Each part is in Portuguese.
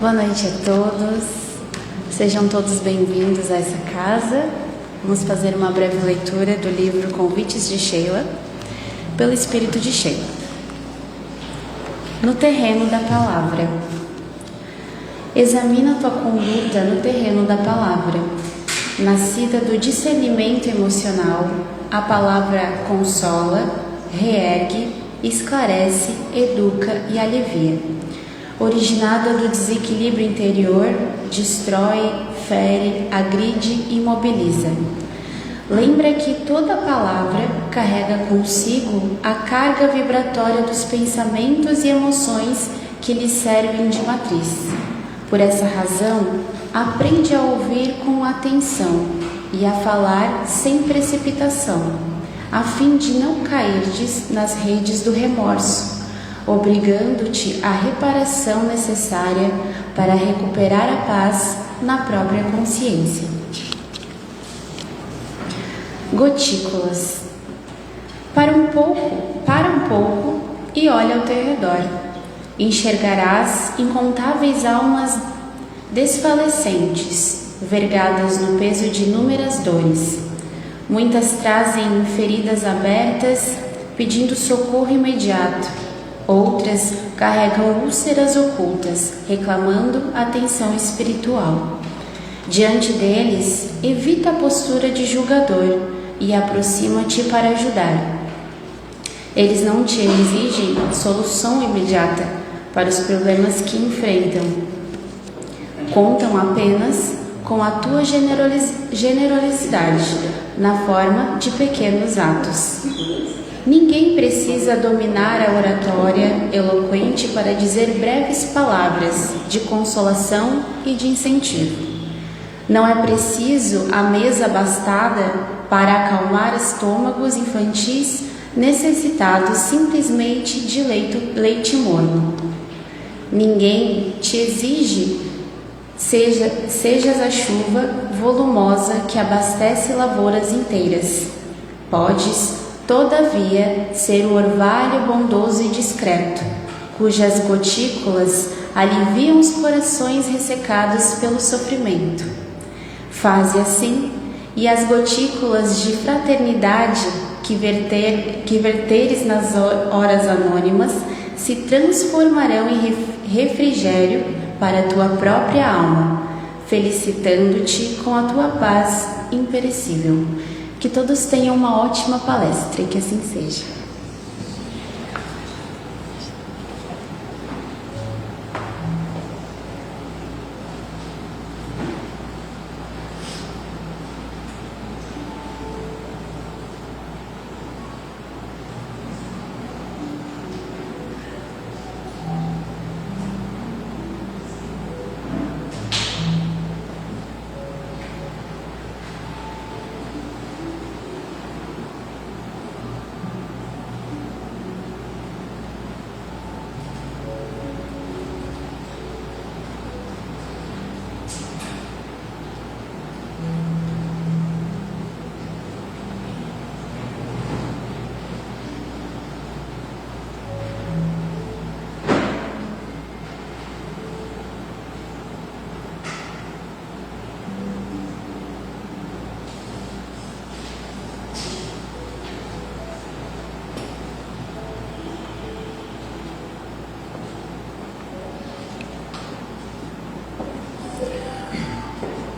Boa noite a todos, sejam todos bem-vindos a essa casa. Vamos fazer uma breve leitura do livro Convites de Sheila, pelo Espírito de Sheila. No terreno da palavra. Examina tua conduta no terreno da palavra. Nascida do discernimento emocional, a palavra consola, reergue, esclarece, educa e alivia. Originada do desequilíbrio interior, destrói, fere, agride e imobiliza. Lembra que toda palavra carrega consigo a carga vibratória dos pensamentos e emoções que lhe servem de matriz. Por essa razão, aprende a ouvir com atenção e a falar sem precipitação, a fim de não cairdes nas redes do remorso, obrigando-te à reparação necessária para recuperar a paz na própria consciência. Gotículas. Para um pouco e olha ao teu redor. Enxergarás incontáveis almas desfalecentes, vergadas no peso de inúmeras dores. Muitas trazem feridas abertas, pedindo socorro imediato. Outras carregam úlceras ocultas, reclamando atenção espiritual. Diante deles, evita a postura de julgador e aproxima-te para ajudar. Eles não te exigem solução imediata para os problemas que enfrentam. Contam apenas com a tua generosidade na forma de pequenos atos. Ninguém precisa dominar a oratória eloquente para dizer breves palavras de consolação e de incentivo. Não é preciso a mesa bastada para acalmar estômagos infantis necessitados simplesmente de leite morno. Ninguém te exige sejas a chuva volumosa que abastece lavouras inteiras. Podes, todavia, ser o orvalho bondoso e discreto, cujas gotículas aliviam os corações ressecados pelo sofrimento. Faze assim, e as gotículas de fraternidade que verteres nas horas anônimas se transformarão em refrigério para a tua própria alma, felicitando-te com a tua paz imperecível. Que todos tenham uma ótima palestra e que assim seja.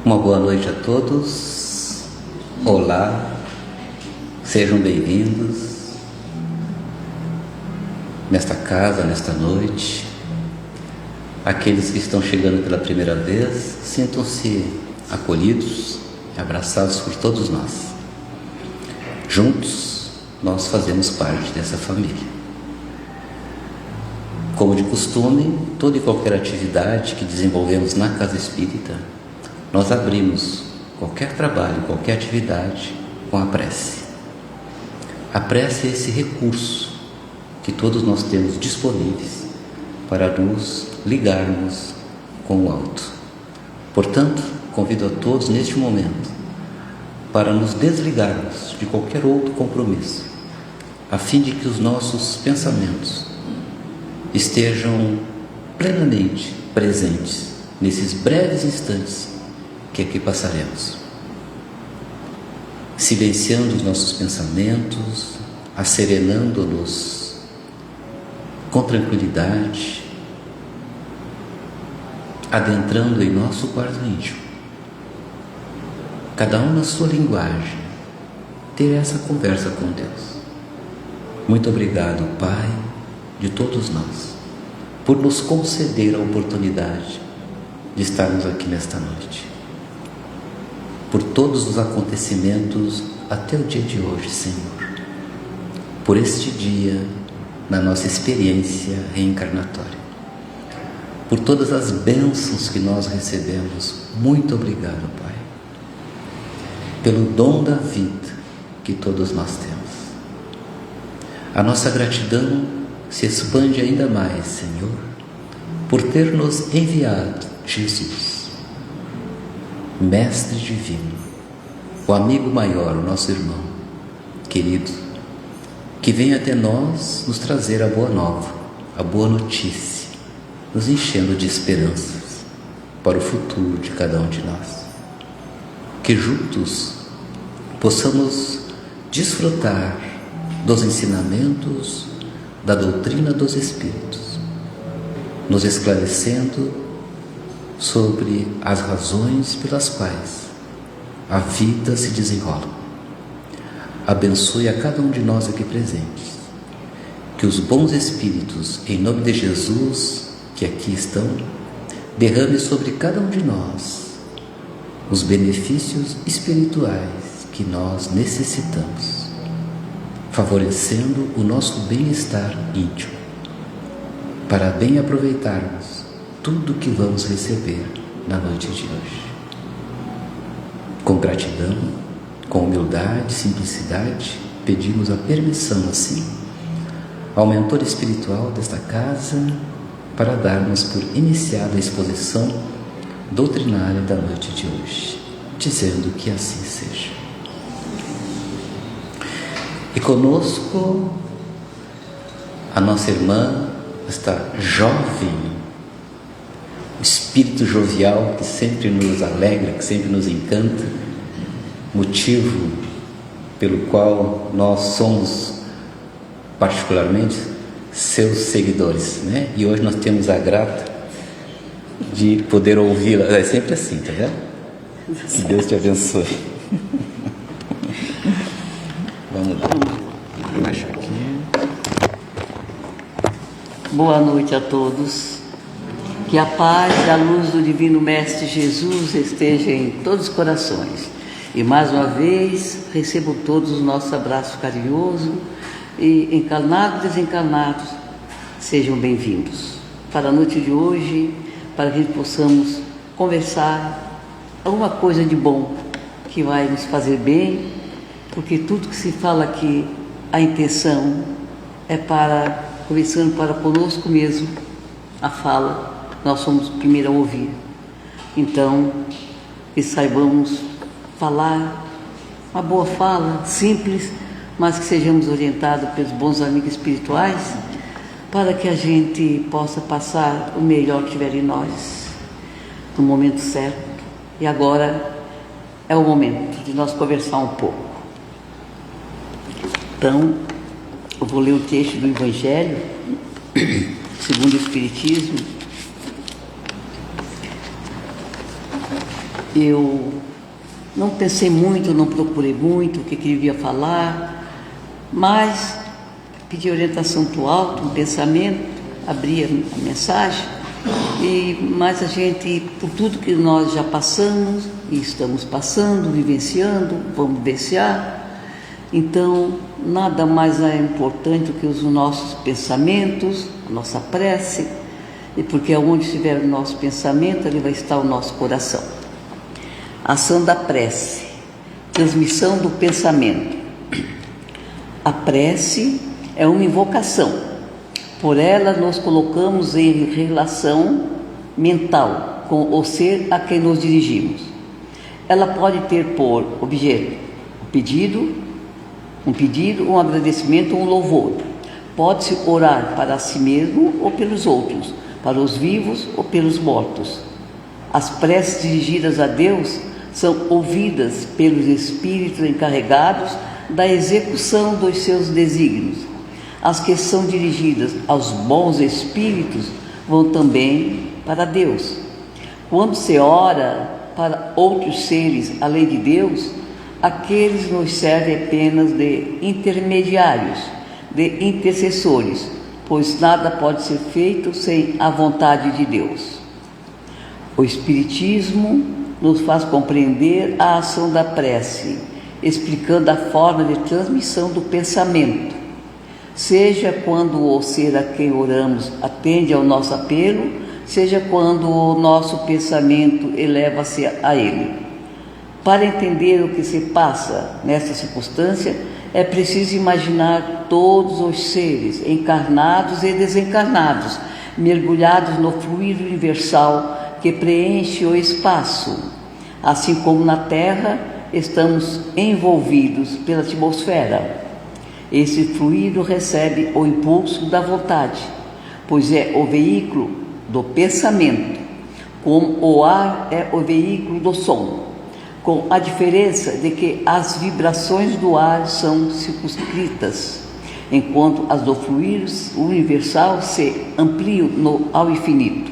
Uma boa noite a todos. Olá, sejam bem-vindos nesta casa, nesta noite. Aqueles que estão chegando pela primeira vez, sintam-se acolhidos e abraçados por todos nós. Juntos, nós fazemos parte dessa família. Como de costume, toda e qualquer atividade que desenvolvemos na Casa Espírita, nós abrimos qualquer trabalho, qualquer atividade com a prece. A prece é esse recurso que todos nós temos disponíveis para nos ligarmos com o alto. Portanto, convido a todos neste momento para nos desligarmos de qualquer outro compromisso, a fim de que os nossos pensamentos estejam plenamente presentes nesses breves instantes que aqui passaremos, silenciando os nossos pensamentos, asserenando-nos com tranquilidade, adentrando em nosso quarto íntimo, cada um na sua linguagem, ter essa conversa com Deus. Muito obrigado, Pai de todos nós, por nos conceder a oportunidade de estarmos aqui nesta noite, por todos os acontecimentos até o dia de hoje, Senhor, por este dia na nossa experiência reencarnatória, por todas as bênçãos que nós recebemos. Muito obrigado, Pai, pelo dom da vida que todos nós temos. A nossa gratidão se expande ainda mais, Senhor, por ter nos enviado Jesus, Mestre Divino, o amigo maior, o nosso irmão querido, que vem até nós nos trazer a boa nova, a boa notícia, nos enchendo de esperanças para o futuro de cada um de nós. Que juntos possamos desfrutar dos ensinamentos da doutrina dos Espíritos, nos esclarecendo sobre as razões pelas quais a vida se desenrola. Abençoe a cada um de nós aqui presentes, que os bons Espíritos, em nome de Jesus, que aqui estão, derrame sobre cada um de nós os benefícios espirituais que nós necessitamos, favorecendo o nosso bem-estar íntimo, para bem aproveitarmos tudo que vamos receber na noite de hoje. Com gratidão, com humildade, simplicidade, pedimos a permissão, assim, ao mentor espiritual desta casa, para darmos por iniciada a exposição doutrinária da noite de hoje, dizendo que assim seja. E conosco a nossa irmã, esta jovem, espírito jovial que sempre nos alegra, que sempre nos encanta, motivo pelo qual nós somos particularmente seus seguidores, né? E hoje nós temos a grata de poder ouvi-la. É sempre assim, tá vendo? Que Deus te abençoe. Vamos lá. Baixa aqui. Boa noite a todos. Que a paz e a luz do Divino Mestre Jesus esteja em todos os corações. E mais uma vez, recebam todos o nosso abraço carinhoso e encarnados e desencarnados, sejam bem-vindos para a noite de hoje, para que possamos conversar alguma coisa de bom que vai nos fazer bem, porque tudo que se fala aqui, a intenção é para, conversando para conosco mesmo, a fala, nós somos o primeiro a ouvir. Então, que saibamos falar uma boa fala, simples, mas que sejamos orientados pelos bons amigos espirituais, para que a gente possa passar o melhor que tiver em nós, no momento certo. E agora é o momento de nós conversar um pouco. Então, eu vou ler o texto do Evangelho, segundo o Espiritismo. Eu não pensei muito, não procurei muito o que devia falar, mas pedi orientação para o alto, um pensamento, abri a mensagem, mas a gente, por tudo que nós já passamos e estamos passando, vivenciando, vamos vivenciar, então nada mais é importante do que os nossos pensamentos, a nossa prece, e porque onde estiver o nosso pensamento, ali vai estar o nosso coração. Ação da prece, transmissão do pensamento. A prece é uma invocação, por ela nos colocamos em relação mental com o ser a quem nos dirigimos. Ela pode ter por objeto um pedido, um agradecimento, um louvor. Pode-se orar para si mesmo ou pelos outros, para os vivos ou pelos mortos. As preces dirigidas a Deus são ouvidas pelos espíritos encarregados da execução dos seus desígnios. As que são dirigidas aos bons espíritos vão também para Deus. Quando se ora para outros seres além de Deus, aqueles nos servem apenas de intermediários, de intercessores, pois nada pode ser feito sem a vontade de Deus. O Espiritismo nos faz compreender a ação da prece, explicando a forma de transmissão do pensamento, seja quando o ser a quem oramos atende ao nosso apelo, seja quando o nosso pensamento eleva-se a ele. Para entender o que se passa nesta circunstância, é preciso imaginar todos os seres, encarnados e desencarnados, mergulhados no fluido universal que preenche o espaço. Assim como na Terra, estamos envolvidos pela atmosfera. Esse fluido recebe o impulso da vontade, pois é o veículo do pensamento, como o ar é o veículo do som, com a diferença de que as vibrações do ar são circunscritas, enquanto as do fluido universal se ampliam ao infinito.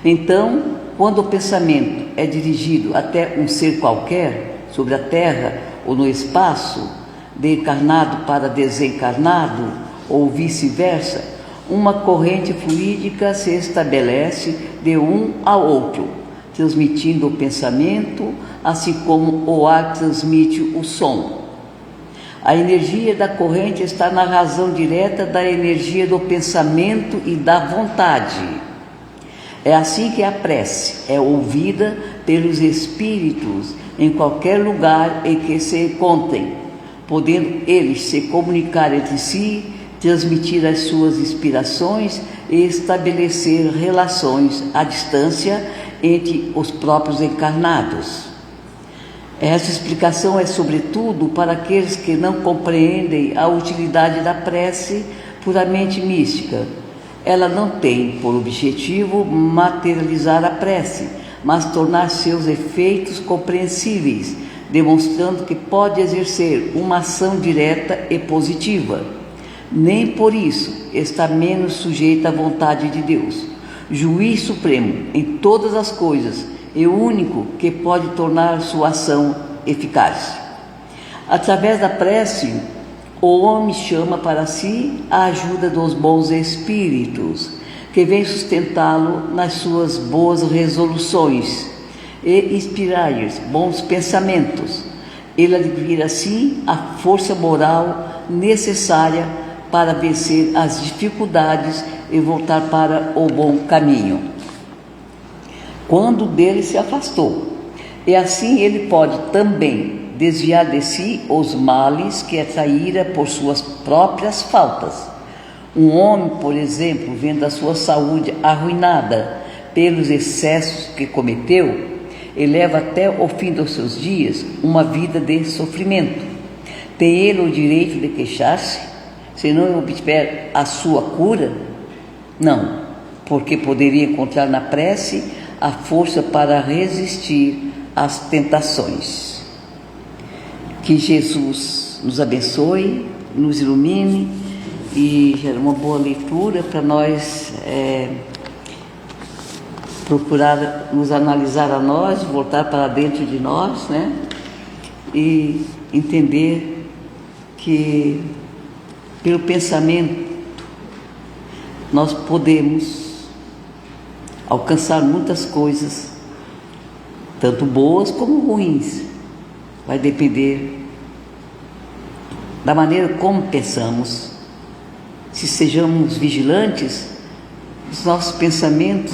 Então, quando o pensamento é dirigido até um ser qualquer, sobre a Terra ou no espaço, de encarnado para desencarnado, ou vice-versa, uma corrente fluídica se estabelece de um ao outro, transmitindo o pensamento, assim como o ar transmite o som. A energia da corrente está na razão direta da energia do pensamento e da vontade. É assim que a prece é ouvida pelos espíritos em qualquer lugar em que se encontrem, podendo eles se comunicar entre si, transmitir as suas inspirações e estabelecer relações à distância entre os próprios encarnados. Essa explicação é sobretudo para aqueles que não compreendem a utilidade da prece puramente mística. Ela não tem por objetivo materializar a prece, mas tornar seus efeitos compreensíveis, demonstrando que pode exercer uma ação direta e positiva. Nem por isso está menos sujeita à vontade de Deus, juiz supremo em todas as coisas e o único que pode tornar sua ação eficaz. Através da prece, o homem chama para si a ajuda dos bons espíritos, que vêm sustentá-lo nas suas boas resoluções e inspirar-lhe bons pensamentos. Ele adquire assim a força moral necessária para vencer as dificuldades e voltar para o bom caminho, quando dele se afastou. E assim ele pode também desviar de si os males que atraíra por suas próprias faltas. Um homem, por exemplo, vendo a sua saúde arruinada pelos excessos que cometeu, eleva até o fim dos seus dias uma vida de sofrimento. Tem ele o direito de queixar-se, se não obtiver a sua cura? Não, porque poderia encontrar na prece a força para resistir às tentações. Que Jesus nos abençoe, nos ilumine e gere uma boa leitura para nós procurar nos analisar a nós, voltar para dentro de nós, né? E entender que pelo pensamento nós podemos alcançar muitas coisas, tanto boas como ruins. Vai depender da maneira como pensamos. Se sejamos vigilantes, os nossos pensamentos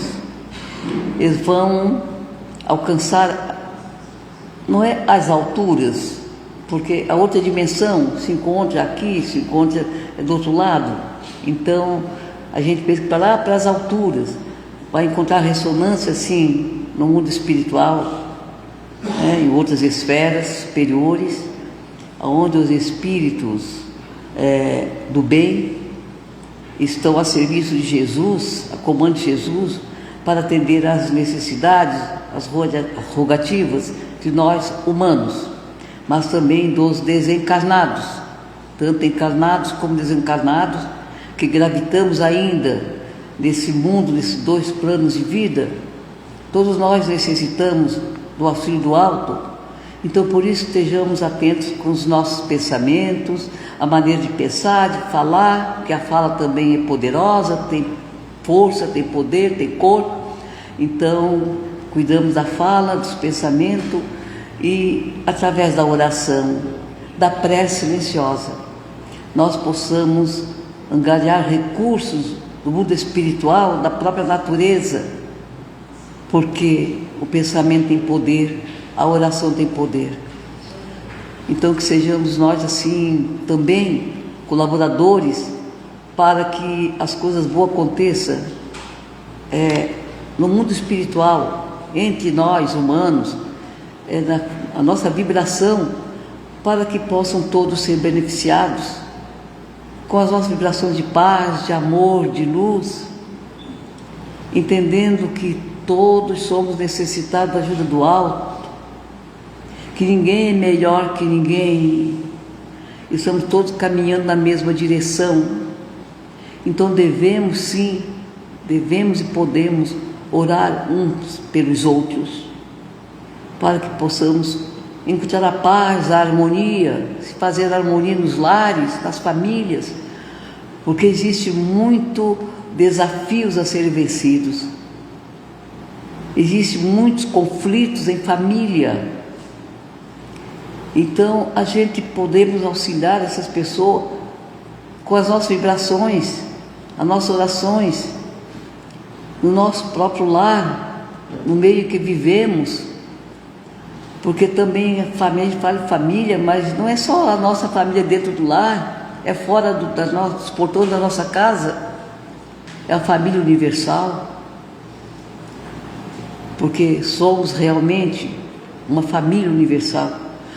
eles vão alcançar, não é as alturas, porque a outra dimensão se encontra aqui, se encontra do outro lado. Então a gente pensa que para lá, para as alturas, vai encontrar ressonância assim no mundo espiritual, em outras esferas superiores, onde os espíritos do bem estão a serviço de Jesus, a comando de Jesus, para atender às necessidades, às rogativas de nós humanos, mas também dos desencarnados, tanto encarnados como desencarnados, que gravitamos ainda nesse mundo, nesses dois planos de vida. Todos nós necessitamos do auxílio do alto. Então, por isso, estejamos atentos com os nossos pensamentos, a maneira de pensar, de falar, que a fala também é poderosa, tem força, tem poder, tem cor. Então, cuidamos da fala, dos pensamentos e, através da oração, da prece silenciosa, nós possamos angariar recursos do mundo espiritual, da própria natureza, porque o pensamento tem poder, a oração tem poder. Então, que sejamos nós assim também colaboradores para que as coisas boas aconteçam no mundo espiritual, entre nós humanos, a nossa vibração, para que possam todos ser beneficiados com as nossas vibrações de paz, de amor, de luz, entendendo que todos somos necessitados da ajuda do alto, que ninguém é melhor que ninguém, e estamos todos caminhando na mesma direção. Então devemos sim, devemos e podemos orar uns pelos outros, para que possamos encontrar a paz, a harmonia, se fazer harmonia nos lares, nas famílias, porque existe muito desafios a serem vencidos. Existem muitos conflitos em família. Então, a gente podemos auxiliar essas pessoas com as nossas vibrações, as nossas orações, no nosso próprio lar, no meio que vivemos, porque também a família, a gente fala de família, mas não é só a nossa família dentro do lar, é fora dos portões da nossa casa, é a família universal, porque somos realmente uma família universal,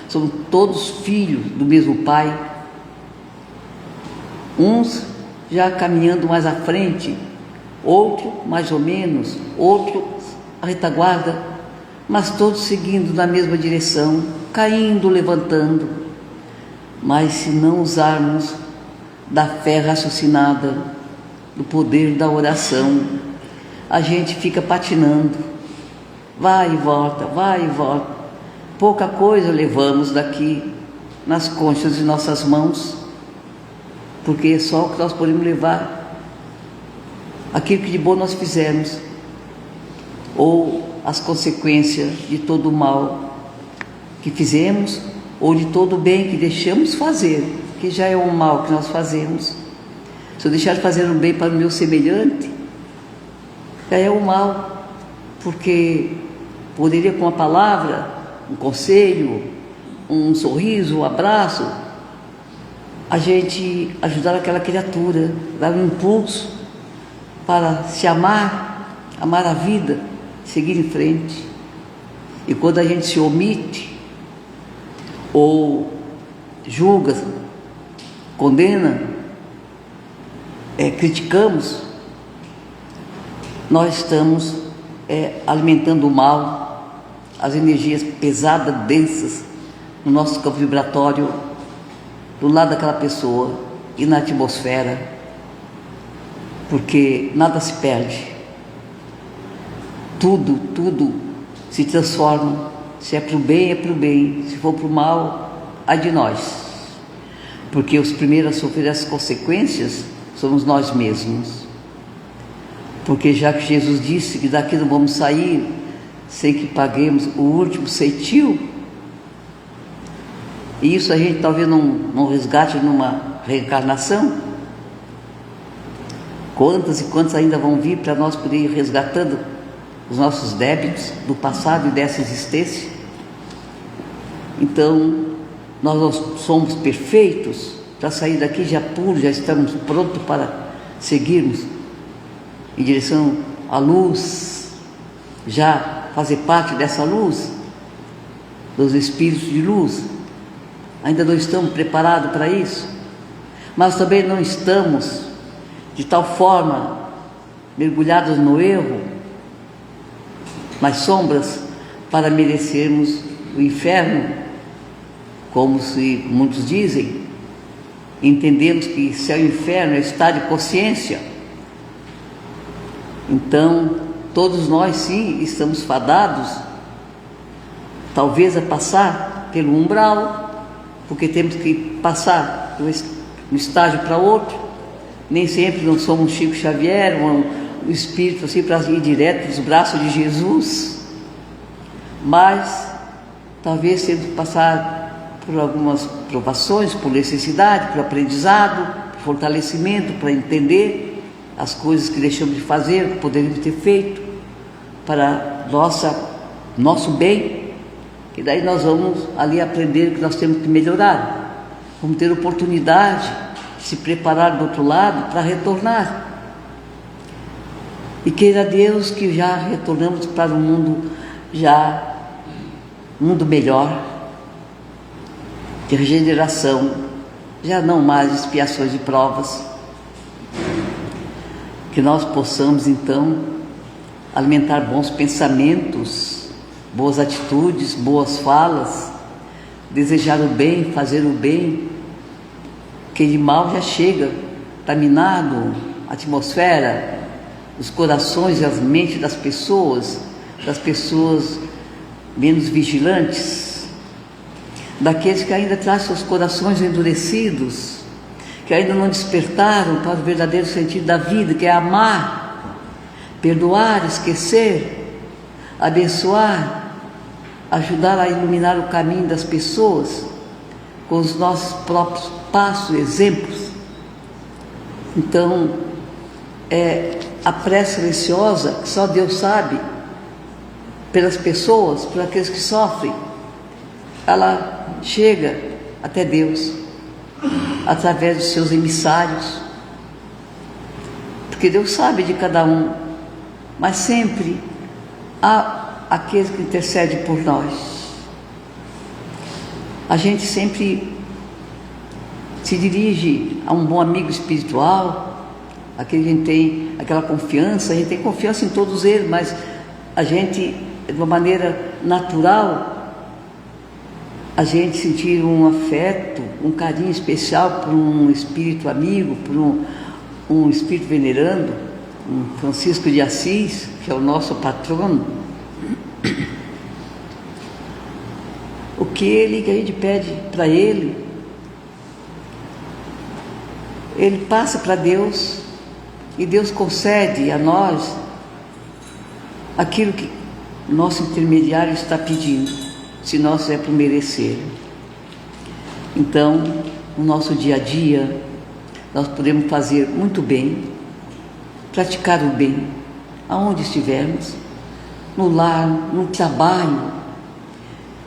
somos todos filhos do mesmo Pai, uns já caminhando mais à frente, outro mais ou menos, outro à retaguarda, mas todos seguindo na mesma direção, caindo, levantando. Mas se não usarmos da fé raciocinada, do poder da oração, a gente fica patinando, vai e volta, vai e volta. Pouca coisa levamos daqui nas conchas de nossas mãos, porque é só o que nós podemos levar, aquilo que de bom nós fizemos, ou as consequências de todo o mal que fizemos, ou de todo o bem que deixamos fazer, que já é um mal que nós fazemos. Se eu deixar de fazer um bem para o meu semelhante, já é um mal, porque poderia com uma palavra, um conselho, um sorriso, um abraço, a gente ajudar aquela criatura, dar um impulso para se amar, amar a vida, seguir em frente. E quando a gente se omite, ou julga, condena, criticamos, nós estamos alimentando o mal, as energias pesadas, densas, no nosso campo vibratório, do lado daquela pessoa e na atmosfera, porque nada se perde, tudo se transforma. Se é para o bem, é para o bem, se for para o mal, ai de nós, porque os primeiros a sofrer as consequências somos nós mesmos, porque já que Jesus disse que daqui não vamos sair sem que paguemos o último ceitil, e isso a gente talvez não resgate numa reencarnação. Quantas e quantas ainda vão vir para nós poder ir resgatando os nossos débitos do passado e dessa existência? Então, nós não somos perfeitos para sair daqui já puros, já estamos prontos para seguirmos em direção à luz, já fazer parte dessa luz, dos espíritos de luz. Ainda não estamos preparados para isso, mas também não estamos de tal forma mergulhados no erro nas sombras para merecermos o inferno, como se muitos dizem. Entendemos que céu e inferno é estado de consciência. Então, todos nós sim estamos fadados, talvez a passar pelo umbral, porque temos que passar de um estágio para outro. Nem sempre não somos Chico Xavier, um espírito assim para ir direto nos braços de Jesus, mas talvez temos que passar por algumas provações, por necessidade, por aprendizado, por fortalecimento, para entender as coisas que deixamos de fazer, que poderíamos ter feito para nosso bem, e daí nós vamos ali aprender que nós temos que melhorar, vamos ter oportunidade de se preparar do outro lado para retornar. E queira Deus que já retornamos para um mundo melhor, de regeneração, já não mais expiações e provas. Que nós possamos então alimentar bons pensamentos, boas atitudes, boas falas, desejar o bem, fazer o bem, que de mal já chega, está minado a atmosfera, os corações e as mentes das pessoas menos vigilantes, daqueles que ainda trazem seus corações endurecidos, que ainda não despertaram para o verdadeiro sentido da vida, que é amar, perdoar, esquecer, abençoar, ajudar a iluminar o caminho das pessoas com os nossos próprios passos, exemplos. Então, a prece silenciosa, que só Deus sabe, pelas pessoas, por aqueles que sofrem, ela chega até Deus através dos seus emissários, porque Deus sabe de cada um, mas sempre há aqueles que intercedem por nós. A gente sempre se dirige a um bom amigo espiritual, aquele que a gente tem aquela confiança, a gente tem confiança em todos eles, mas a gente, de uma maneira natural, a gente sentir um afeto, um carinho especial por um espírito amigo, por um espírito venerando, um Francisco de Assis, que é o nosso patrono. O que a gente pede para ele passa para Deus, e Deus concede a nós aquilo que o nosso intermediário está pedindo, se nós é por merecer. Então, no nosso dia a dia, nós podemos fazer muito bem, praticar o bem, aonde estivermos, no lar, no trabalho,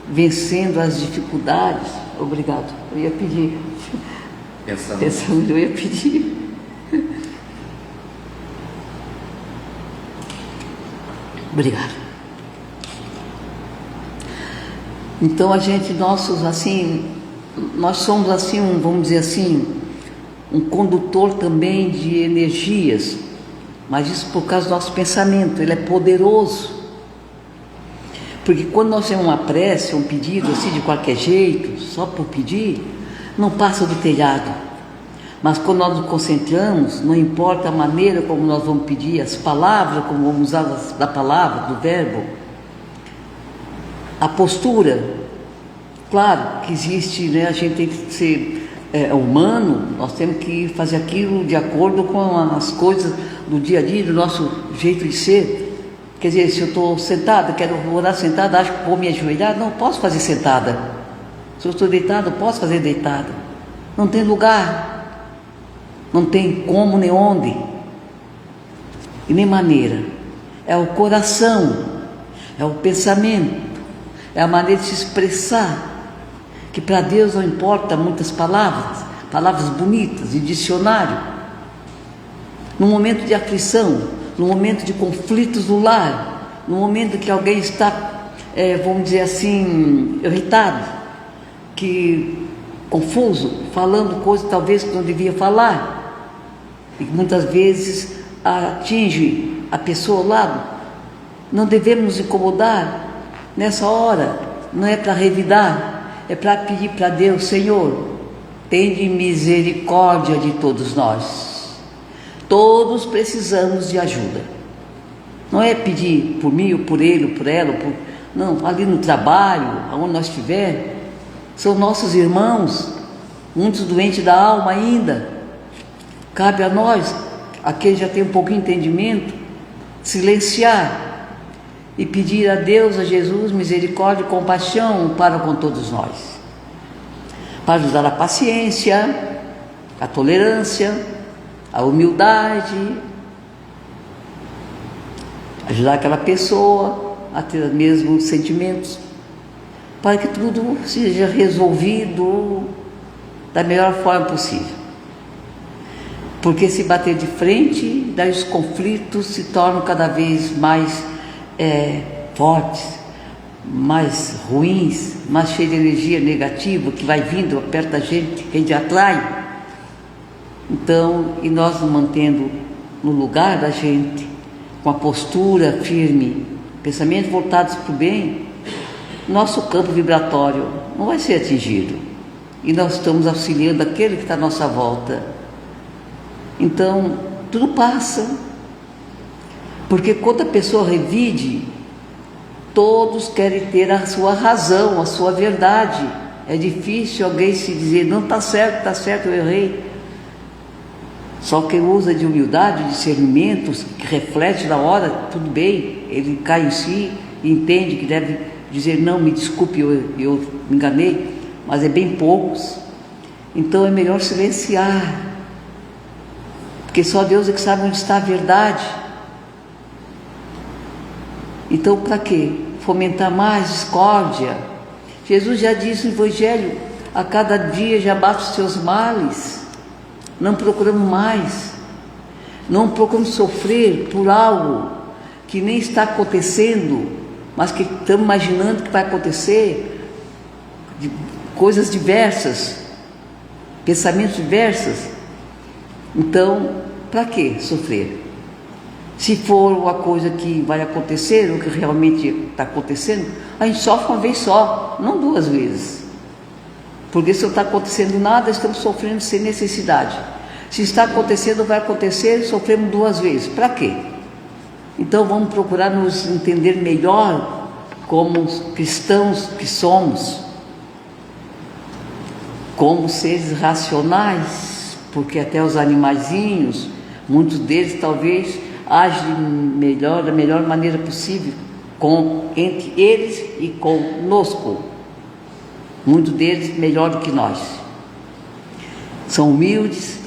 vencendo as dificuldades. Obrigado, eu ia pedir. Pensando, eu ia pedir. Obrigado. Então nós somos assim, vamos dizer assim, um condutor também de energias, mas isso por causa do nosso pensamento, ele é poderoso. Porque quando nós temos uma prece, um pedido assim de qualquer jeito, só por pedir, não passa do telhado. Mas quando nós nos concentramos, não importa a maneira como nós vamos pedir, as palavras, como vamos usar da palavra, do verbo, a postura, claro que existe, né? A gente tem que ser humano, nós temos que fazer aquilo de acordo com as coisas do dia a dia, do nosso jeito de ser. Quer dizer, se eu estou sentada, quero orar sentada, acho que vou me ajoelhar, não posso fazer sentada. Se eu estou deitada, posso fazer deitada. Não tem lugar, não tem como nem onde, e nem maneira. É o coração, é o pensamento, é a maneira de se expressar, que para Deus não importa muitas palavras bonitas, de dicionário. No momento de aflição, no momento de conflitos no lar, no momento que alguém está, vamos dizer assim, irritado, confuso, falando coisas talvez que não devia falar, e que muitas vezes atinge a pessoa ao lado, Não devemos nos incomodar nessa hora, não é para revidar, é para pedir para Deus: Senhor, tende misericórdia de todos nós. Todos precisamos de ajuda. Não é pedir por mim, ou por ele, ou por ela, não, ali no trabalho, aonde nós estiver, são nossos irmãos, muitos doentes da alma ainda. Cabe a nós, a quem já tem um pouquinho de entendimento, silenciar e pedir a Deus, a Jesus, misericórdia e compaixão para com todos nós, para nos dar a paciência, a tolerância, a humildade, ajudar aquela pessoa a ter os mesmos sentimentos, para que tudo seja resolvido da melhor forma possível. Porque se bater de frente, daí os conflitos se tornam cada vez mais fortes, mais ruins, mais cheios de energia negativa que vai vindo perto da gente, que a gente atrai. Então, e nós nos mantendo no lugar da gente, com a postura firme, pensamentos voltados para o bem, nosso campo vibratório não vai ser atingido. E nós estamos auxiliando aquele que está à nossa volta. Então, tudo passa. Porque quando a pessoa revide, todos querem ter a sua razão, a sua verdade. É difícil alguém se dizer: não, está certo, eu errei. Só quem usa de humildade, de discernimento, que reflete na hora, tudo bem, ele cai em si e entende que deve dizer: não, me desculpe, eu me enganei, mas é bem poucos. Então é melhor silenciar, porque só Deus é que sabe onde está a verdade. Então, para quê? Fomentar mais discórdia. Jesus já disse no Evangelho: a cada dia já basta os seus males. Não procuramos mais, não procuramos sofrer por algo que nem está acontecendo, mas que estamos imaginando que vai acontecer, coisas diversas, pensamentos diversos. Então, para que sofrer? Se for uma coisa que vai acontecer, ou que realmente está acontecendo, a gente sofre uma vez só, não duas vezes. Porque se não está acontecendo nada, estamos sofrendo sem necessidade. Se está acontecendo, vai acontecer, sofremos duas vezes. Para quê? Então vamos procurar nos entender melhor como cristãos que somos, como seres racionais, porque até os animaizinhos, muitos deles talvez agem melhor, da melhor maneira possível, entre eles e conosco. Muitos deles melhor do que nós. São humildes,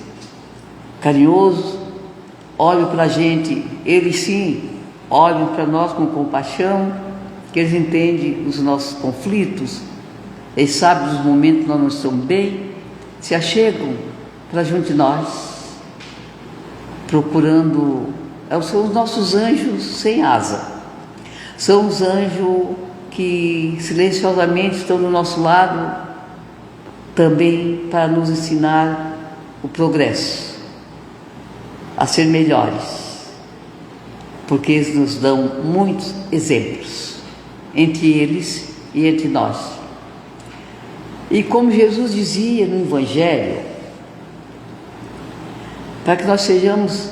carinhosos, olham para a gente, eles sim, olham para nós com compaixão, que eles entendem os nossos conflitos, eles sabem dos momentos que nós não estamos bem, se achegam para junto de nós, procurando, são os nossos anjos sem asa, são os anjos que silenciosamente estão do nosso lado, também para nos ensinar o progresso, a ser melhores, porque eles nos dão muitos exemplos, entre eles e entre nós. E como Jesus dizia no Evangelho, para que nós sejamos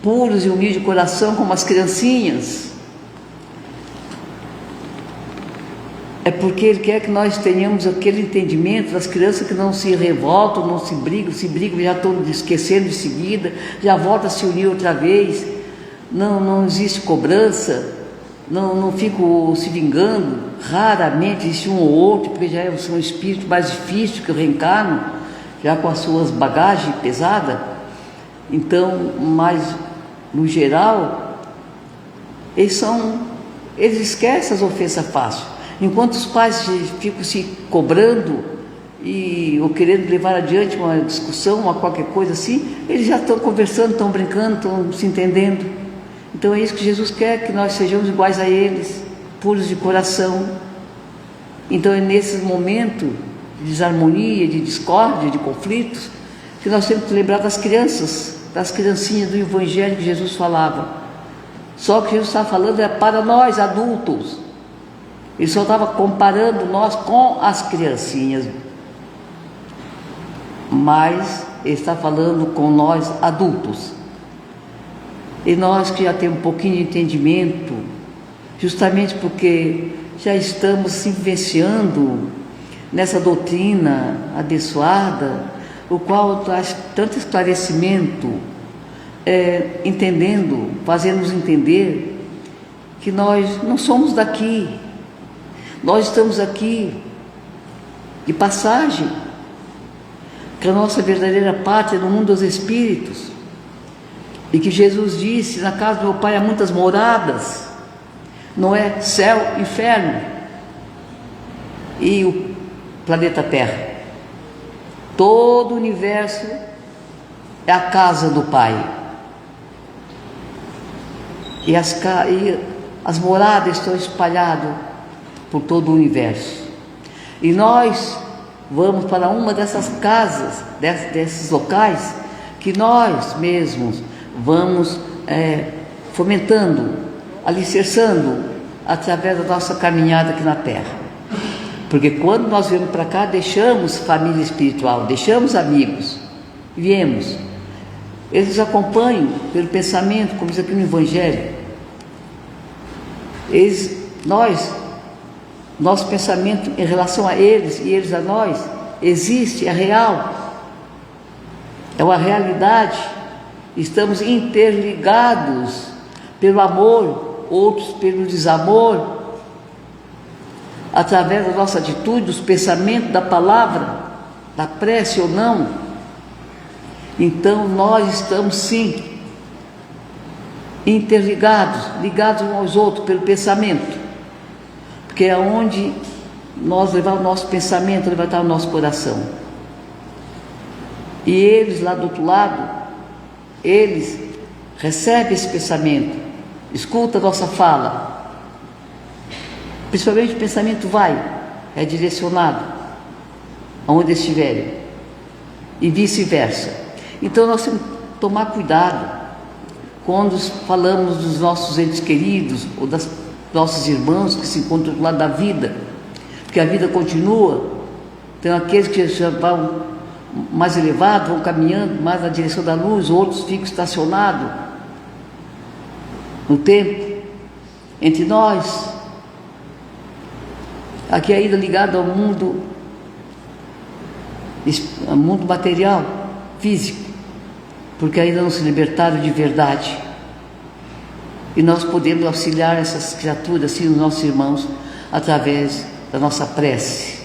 puros e humildes de coração como as criancinhas, é porque Ele quer que nós tenhamos aquele entendimento das crianças que não se revoltam, não se brigam já estão esquecendo de seguida, já voltam a se unir outra vez, não existe cobrança, não ficam se vingando, raramente existe um ou outro, porque já são espíritos mais difíceis que reencarnam, já com as suas bagagens pesadas. Então, mas no geral, eles esquecem as ofensas fáceis. Enquanto os pais ficam se cobrando ou querendo levar adiante uma discussão, uma qualquer coisa assim, eles já estão conversando, estão brincando, estão se entendendo. Então é isso que Jesus quer, que nós sejamos iguais a eles, puros de coração. Então é nesses momentos de desarmonia, de discórdia, de conflitos, que nós temos que lembrar das crianças, das criancinhas do Evangelho que Jesus falava. Só que Jesus está falando é para nós adultos. Ele só estava comparando nós com as criancinhas. Mas ele está falando com nós adultos. E nós que já temos um pouquinho de entendimento, justamente porque já estamos se vivenciando nessa doutrina abençoada, o qual traz tanto esclarecimento, entendendo, fazendo-nos entender que nós não somos daqui, nós estamos aqui de passagem, que a nossa verdadeira pátria é no mundo dos espíritos, e que Jesus disse: na casa do meu Pai há muitas moradas, não é céu, inferno e o planeta Terra. Todo o universo é a casa do Pai. E as moradas estão espalhadas por todo o universo. E nós vamos para uma dessas casas, desses locais, que nós mesmos vamos fomentando, alicerçando, através da nossa caminhada aqui na Terra. Porque quando nós viemos para cá, deixamos família espiritual, deixamos amigos, viemos. Eles nos acompanham pelo pensamento, como diz aqui no Evangelho. Nosso pensamento em relação a eles e eles a nós, existe, é real, é uma realidade. Estamos interligados pelo amor, outros pelo desamor, através da nossa atitude, dos pensamentos, da palavra, da prece ou não. Então nós estamos sim interligados, ligados uns aos outros pelo pensamento, porque é onde nós levamos o nosso pensamento, levantar o nosso coração. E eles lá do outro lado, eles recebem esse pensamento, escutam a nossa fala, principalmente o pensamento é direcionado aonde estiverem, e vice-versa. Então nós temos que tomar cuidado quando falamos dos nossos entes queridos ou das nossos irmãos que se encontram do lado da vida, porque a vida continua. Tem aqueles que já vão mais elevados, vão caminhando mais na direção da luz, outros ficam estacionados no tempo. Entre nós, aqui ainda ligado ao mundo material, físico, porque ainda não se libertaram de verdade. E nós podemos auxiliar essas criaturas, assim, os nossos irmãos, através da nossa prece,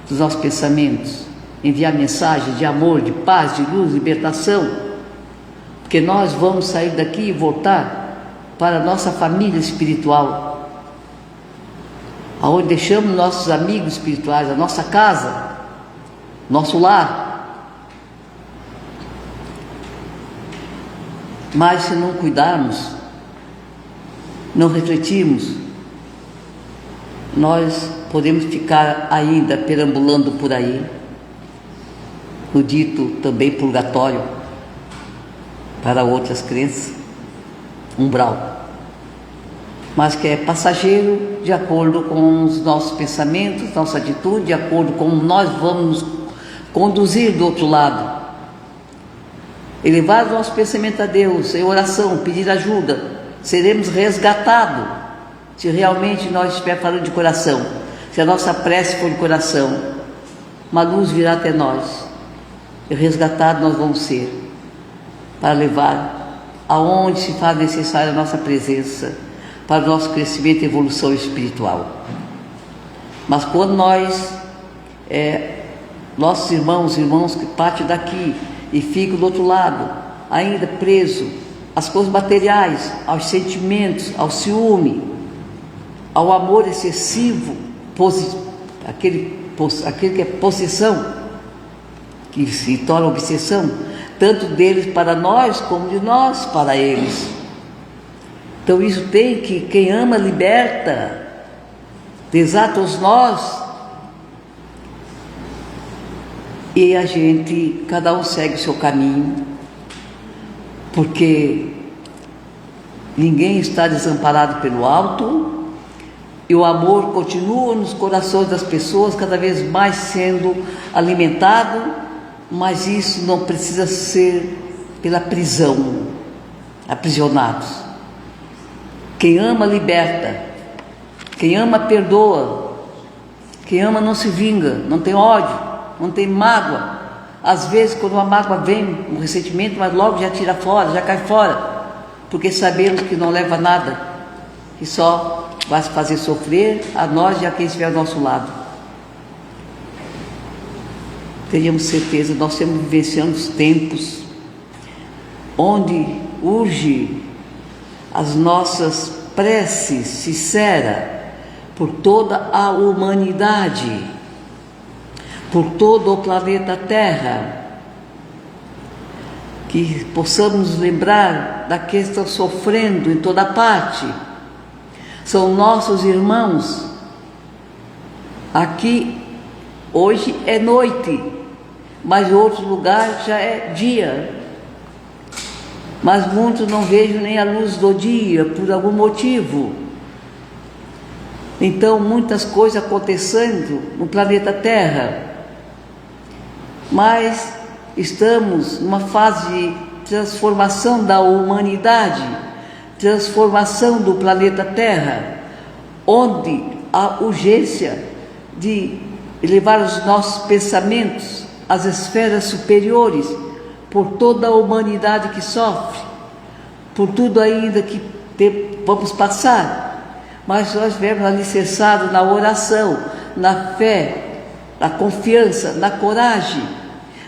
dos nossos pensamentos, enviar mensagens de amor, de paz, de luz, libertação, porque nós vamos sair daqui e voltar para a nossa família espiritual, aonde deixamos nossos amigos espirituais, a nossa casa, nosso lar. Mas se não cuidarmos, não refletirmos, nós podemos ficar ainda perambulando por aí, no dito também purgatório, para outras crenças, umbral, mas que é passageiro, de acordo com os nossos pensamentos, nossa atitude, de acordo com como nós vamos nos conduzir do outro lado. Elevar o nosso pensamento a Deus, em oração, pedir ajuda, seremos resgatados, se realmente nós estivermos falando de coração, se a nossa prece for de coração, uma luz virá até nós, e resgatados nós vamos ser, para levar aonde se faz necessária a nossa presença, para o nosso crescimento e evolução espiritual. Mas quando nossos irmãos que partem daqui e ficam do outro lado, ainda preso às coisas materiais, aos sentimentos, ao ciúme, ao amor excessivo, aquele que é possessão, que se torna obsessão, tanto deles para nós, como de nós para eles. Então isso tem que, quem ama liberta, desata os nós, e a gente, cada um segue o seu caminho, porque Ninguém está desamparado pelo alto, e o amor continua nos corações das pessoas, cada vez mais sendo alimentado, mas isso não precisa ser pela prisão, aprisionados. Quem ama liberta, quem ama perdoa, quem ama não se vinga, não tem ódio, não tem mágoa. Às vezes, quando uma mágoa vem, um ressentimento, mas logo já tira fora, já cai fora, porque sabemos que não leva a nada, que só vai fazer sofrer a nós e a quem estiver ao nosso lado. Teríamos certeza, nós estamos vivenciando os tempos onde urge as nossas preces sinceras por toda a humanidade, por todo o planeta Terra, que possamos nos lembrar daqueles que estão sofrendo em toda parte. São nossos irmãos. Aqui hoje é noite, mas em outro lugar já é dia. Mas muitos não vejam nem a luz do dia por algum motivo. Então, muitas coisas acontecendo no planeta Terra. Mas estamos numa fase de transformação da humanidade, transformação do planeta Terra, onde há urgência de elevar os nossos pensamentos às esferas superiores, por toda a humanidade que sofre, por tudo ainda que vamos passar, mas nós estivermos alicerçados na oração, na fé, na confiança, na coragem,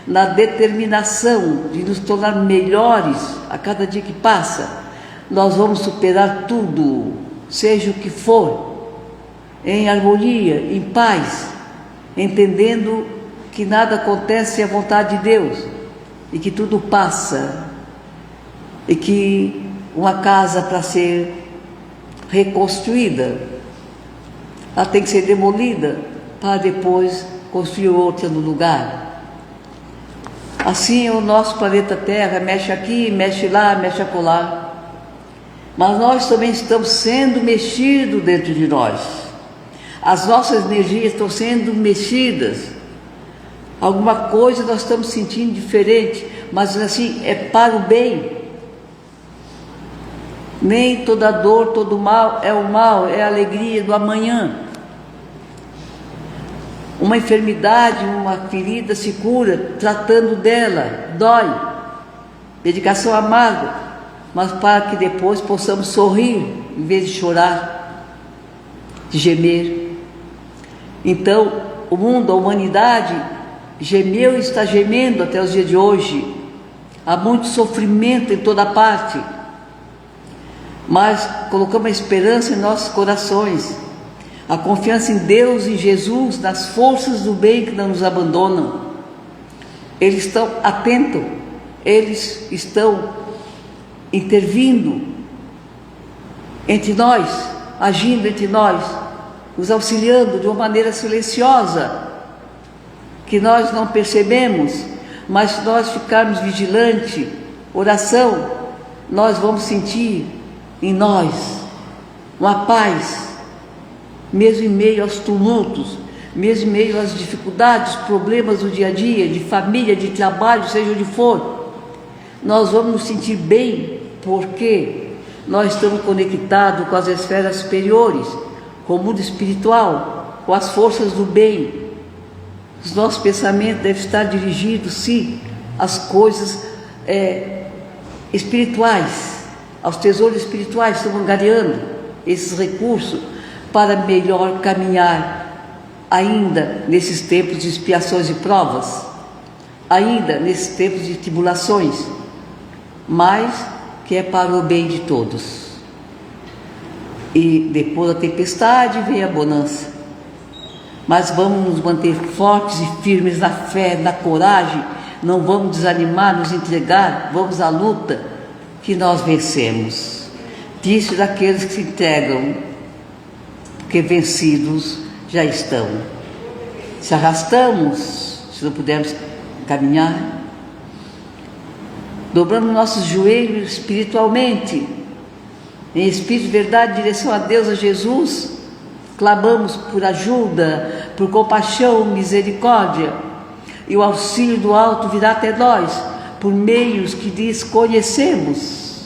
na determinação de nos tornar melhores a cada dia que passa, nós vamos superar tudo, seja o que for, em harmonia, em paz, entendendo que nada acontece à vontade de Deus, e que tudo passa, e que uma casa para ser reconstruída, ela tem que ser demolida para depois construir outra no lugar. Assim é o nosso planeta Terra, mexe aqui, mexe lá, mexe acolá, mas nós também estamos sendo mexidos dentro de nós, as nossas energias estão sendo mexidas. Alguma coisa nós estamos sentindo diferente, mas assim, é para o bem. Nem toda dor, todo mal, é a alegria do amanhã. Uma enfermidade, uma ferida se cura tratando dela, dói, dedicação amarga, mas para que depois possamos sorrir em vez de chorar, de gemer. Então, o mundo, a humanidade, gemeu e está gemendo até os dias de hoje. Há muito sofrimento em toda parte, mas colocamos a esperança em nossos corações, a confiança em Deus, em Jesus, nas forças do bem que não nos abandonam. Eles estão atentos, eles estão intervindo entre nós, agindo entre nós, nos auxiliando de uma maneira silenciosa, que nós não percebemos, mas se nós ficarmos vigilantes, oração, nós vamos sentir em nós uma paz, mesmo em meio aos tumultos, mesmo em meio às dificuldades, problemas do dia a dia, de família, de trabalho, seja onde for, nós vamos nos sentir bem, porque nós estamos conectados com as esferas superiores, com o mundo espiritual, com as forças do bem. Os nossos pensamentos devem estar dirigidos, sim, às coisas espirituais, aos tesouros espirituais. Estamos angariando esses recursos para melhor caminhar ainda nesses tempos de expiações e provas, ainda nesses tempos de tribulações, mas que é para o bem de todos. E depois da tempestade vem a bonança. Mas vamos nos manter fortes e firmes na fé, na coragem, não vamos desanimar, nos entregar, vamos à luta, que nós vencemos. Disse daqueles que se entregam, porque vencidos já estão. Se arrastamos, se não pudermos caminhar, dobramos nossos joelhos espiritualmente, em espírito e verdade, em direção a Deus, a Jesus, clamamos por ajuda, por compaixão, misericórdia, e o auxílio do alto virá até nós, por meios que desconhecemos,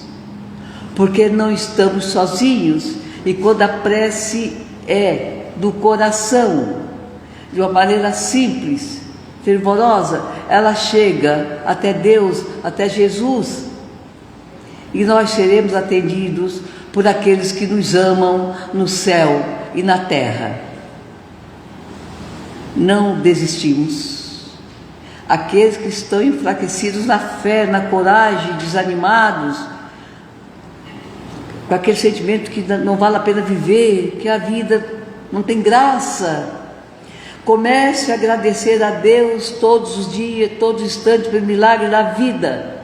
porque não estamos sozinhos, e quando a prece é do coração, de uma maneira simples, fervorosa, ela chega até Deus, até Jesus, e nós seremos atendidos por aqueles que nos amam no céu e na terra. Não desistimos. Aqueles que estão enfraquecidos na fé, na coragem, desanimados, com aquele sentimento que não vale a pena viver, que a vida não tem graça, comece a agradecer a Deus todos os dias, todos os instantes, pelo milagre da vida.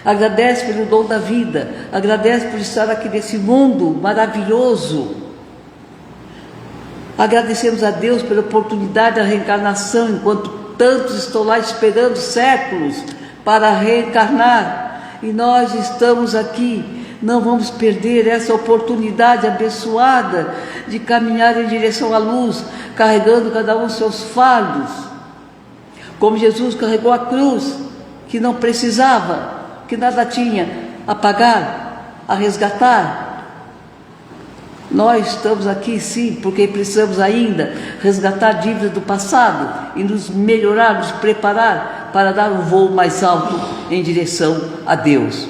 Agradece pelo dom da vida, agradece por estar aqui nesse mundo maravilhoso. Agradecemos a Deus pela oportunidade da reencarnação, enquanto tantos estão lá esperando séculos para reencarnar, e nós estamos aqui. Não vamos perder essa oportunidade abençoada de caminhar em direção à luz, carregando cada um seus fardos, como Jesus carregou a cruz, que não precisava, que nada tinha a pagar, a resgatar. Nós estamos aqui sim, porque precisamos ainda resgatar dívidas do passado e nos melhorar, nos preparar para dar um voo mais alto em direção a Deus.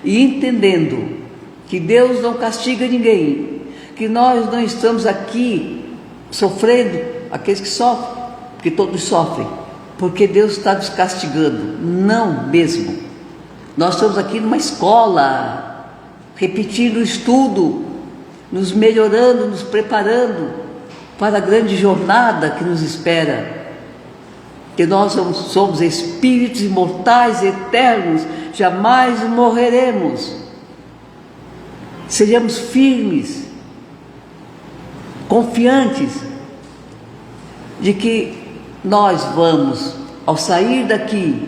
E entendendo que Deus não castiga ninguém, que nós não estamos aqui sofrendo, aqueles que sofrem, porque todos sofrem, porque Deus está nos castigando, não mesmo. Nós estamos aqui numa escola, repetindo o estudo, nos melhorando, nos preparando para a grande jornada que nos espera. Que nós somos espíritos imortais, eternos, jamais morreremos. Sejamos firmes, confiantes de que nós vamos, ao sair daqui,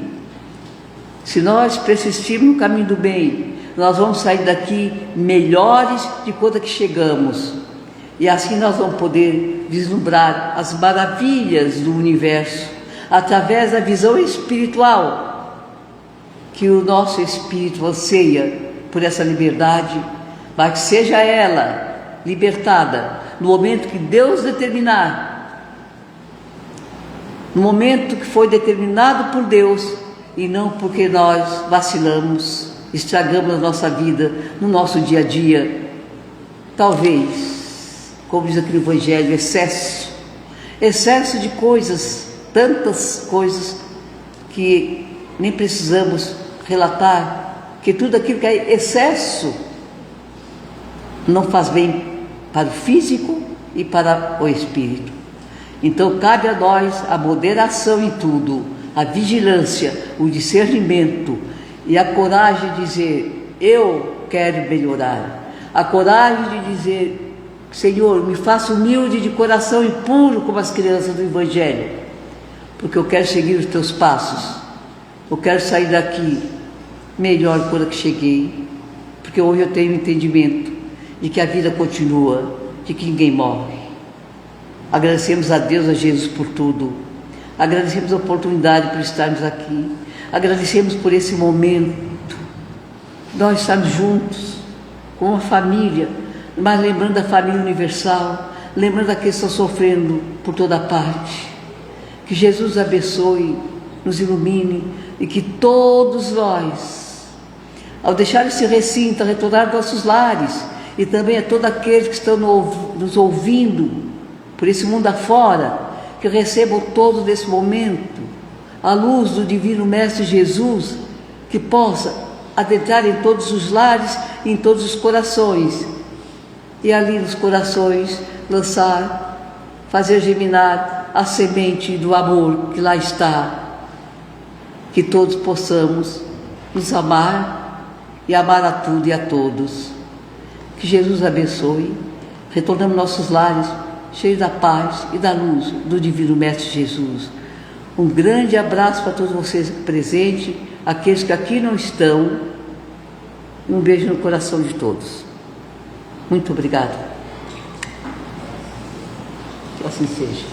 se nós persistirmos no caminho do bem, nós vamos sair daqui melhores de quando que chegamos. E assim nós vamos poder vislumbrar as maravilhas do universo, através da visão espiritual, que o nosso espírito anseia por essa liberdade, mas que seja ela libertada no momento que Deus determinar, no momento que foi determinado por Deus, e não porque nós vacilamos, estragamos a nossa vida no nosso dia a dia. Talvez, como diz aqui no Evangelho, excesso de coisas, tantas coisas que nem precisamos relatar, que tudo aquilo que é excesso não faz bem para o físico e para o espírito. Então cabe a nós a moderação em tudo, a vigilância, o discernimento e a coragem de dizer: eu quero melhorar. A coragem de dizer: Senhor, me faça humilde de coração e puro como as crianças do Evangelho, porque eu quero seguir os teus passos. Eu quero sair daqui melhor quando que cheguei, porque hoje eu tenho entendimento de que a vida continua, de que ninguém morre. Agradecemos a Deus, a Jesus por tudo. Agradecemos a oportunidade por estarmos aqui. Agradecemos por esse momento, nós estarmos juntos, com uma família, mas lembrando da família universal, lembrando daqueles que estão sofrendo por toda parte. Que Jesus abençoe, nos ilumine e que todos nós, ao deixar esse recinto, a retornar aos nossos lares, e também a todos aqueles que estão nos ouvindo por esse mundo afora, que recebam todos nesse momento a luz do Divino Mestre Jesus, que possa adentrar em todos os lares e em todos os corações, e ali nos corações lançar, fazer germinar a semente do amor que lá está, que todos possamos nos amar e amar a tudo e a todos. Que Jesus abençoe. Retornamos nossos lares cheios da paz e da luz do Divino Mestre Jesus. Um grande abraço para todos vocês aqui presentes, aqueles que aqui não estão. Um beijo no coração de todos. Muito obrigada. Que assim seja.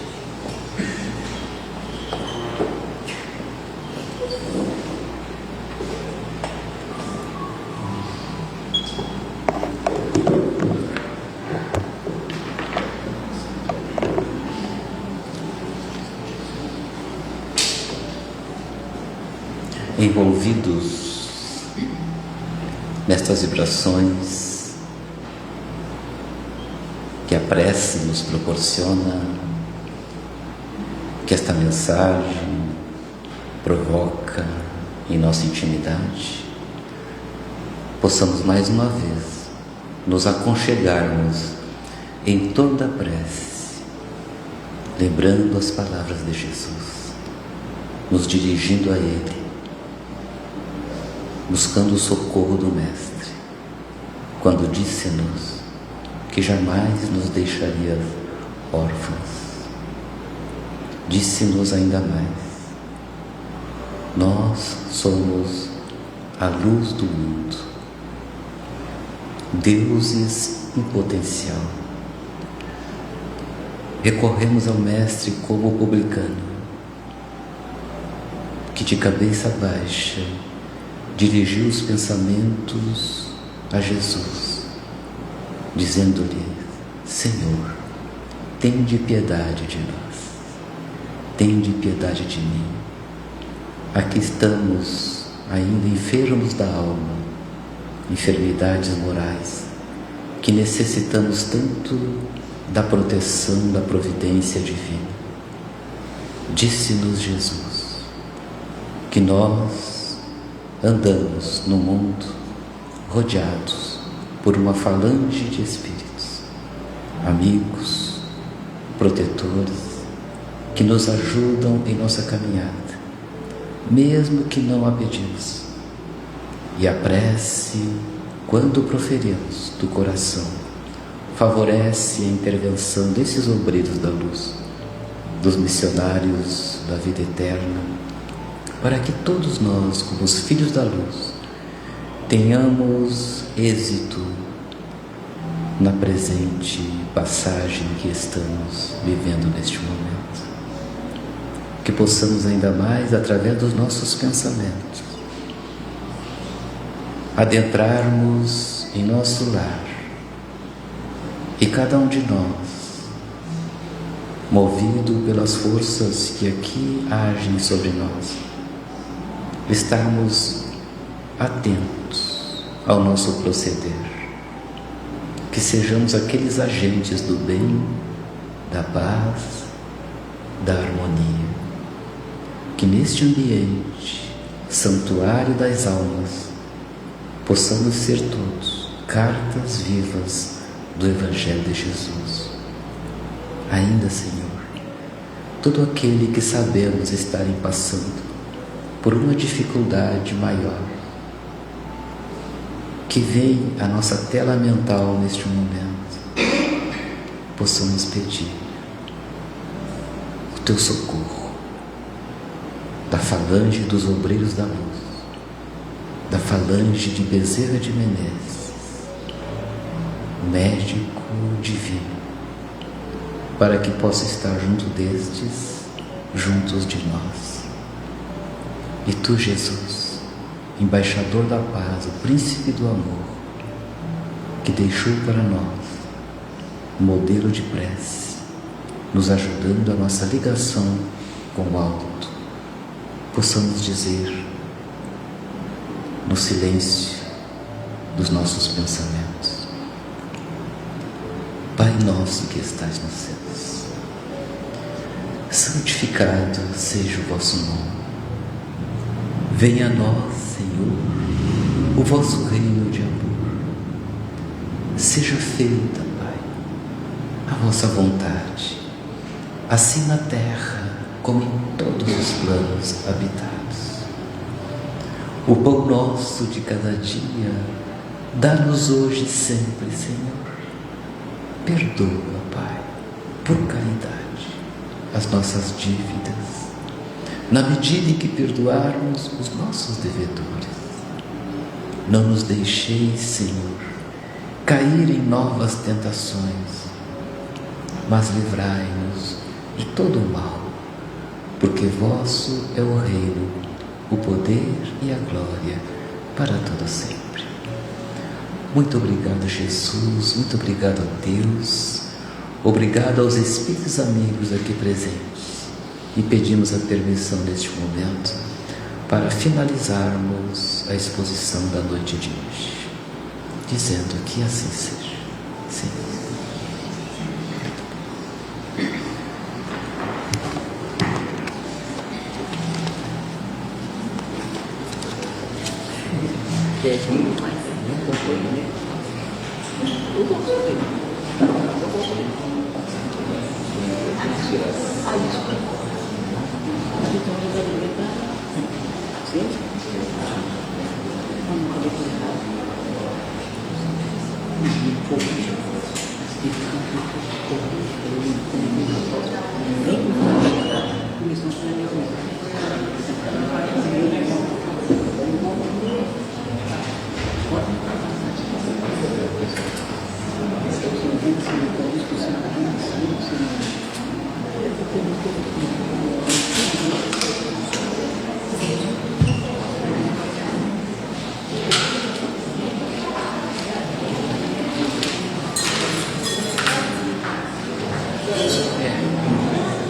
Envolvidos nestas vibrações que a prece nos proporciona, que esta mensagem provoca em nossa intimidade, possamos mais uma vez nos aconchegarmos em toda a prece, lembrando as palavras de Jesus, nos dirigindo a Ele, buscando o socorro do Mestre, quando disse-nos que jamais nos deixaria órfãos. Disse-nos ainda mais: nós somos a luz do mundo, deuses em potencial. Recorremos ao Mestre como publicano, que de cabeça baixa dirigiu os pensamentos a Jesus, dizendo-lhe: Senhor, tende piedade de nós, tende piedade de mim. Aqui estamos ainda enfermos da alma, enfermidades morais, que necessitamos tanto da proteção da providência divina. Disse-nos Jesus que nós andamos no mundo rodeados por uma falange de espíritos, amigos, protetores, que nos ajudam em nossa caminhada, mesmo que não a pedimos. E a prece, quando proferimos do coração, favorece a intervenção desses obreiros da luz, dos missionários da vida eterna, para que todos nós, como os filhos da luz, tenhamos êxito na presente passagem que estamos vivendo neste momento. Que possamos ainda mais, através dos nossos pensamentos, adentrarmos em nosso lar e cada um de nós, movido pelas forças que aqui agem sobre nós, estarmos atentos ao nosso proceder, que sejamos aqueles agentes do bem, da paz, da harmonia, que neste ambiente, santuário das almas, possamos ser todos cartas vivas do Evangelho de Jesus. Ainda, Senhor, todo aquele que sabemos estarem passando por uma dificuldade maior, que vem à nossa tela mental neste momento, possamos pedir o Teu socorro, da falange dos obreiros da luz, da falange de Bezerra de Menezes, médico divino, para que possa estar junto destes, juntos de nós. E Tu, Jesus, embaixador da paz, o príncipe do amor, que deixou para nós um modelo de prece, nos ajudando a nossa ligação com o alto, possamos dizer no silêncio dos nossos pensamentos: Pai nosso que estás nos céus, santificado seja o vosso nome. Venha a nós, Senhor, o vosso reino de amor. Seja feita, Pai, a vossa vontade, assim na terra como em todos os planos habitados. O pão nosso de cada dia, dá-nos hoje e sempre, Senhor. Perdoa, Pai, por caridade, as nossas dívidas, na medida em que perdoarmos os nossos devedores. Não nos deixeis, Senhor, cair em novas tentações, mas livrai-nos de todo o mal, porque vosso é o reino, o poder e a glória para todo sempre. Muito obrigado, Jesus, muito obrigado a Deus, obrigado aos espíritos amigos aqui presentes, e pedimos a permissão neste momento para finalizarmos a exposição da noite de hoje, dizendo que assim seja. Sim. Ai, desculpa.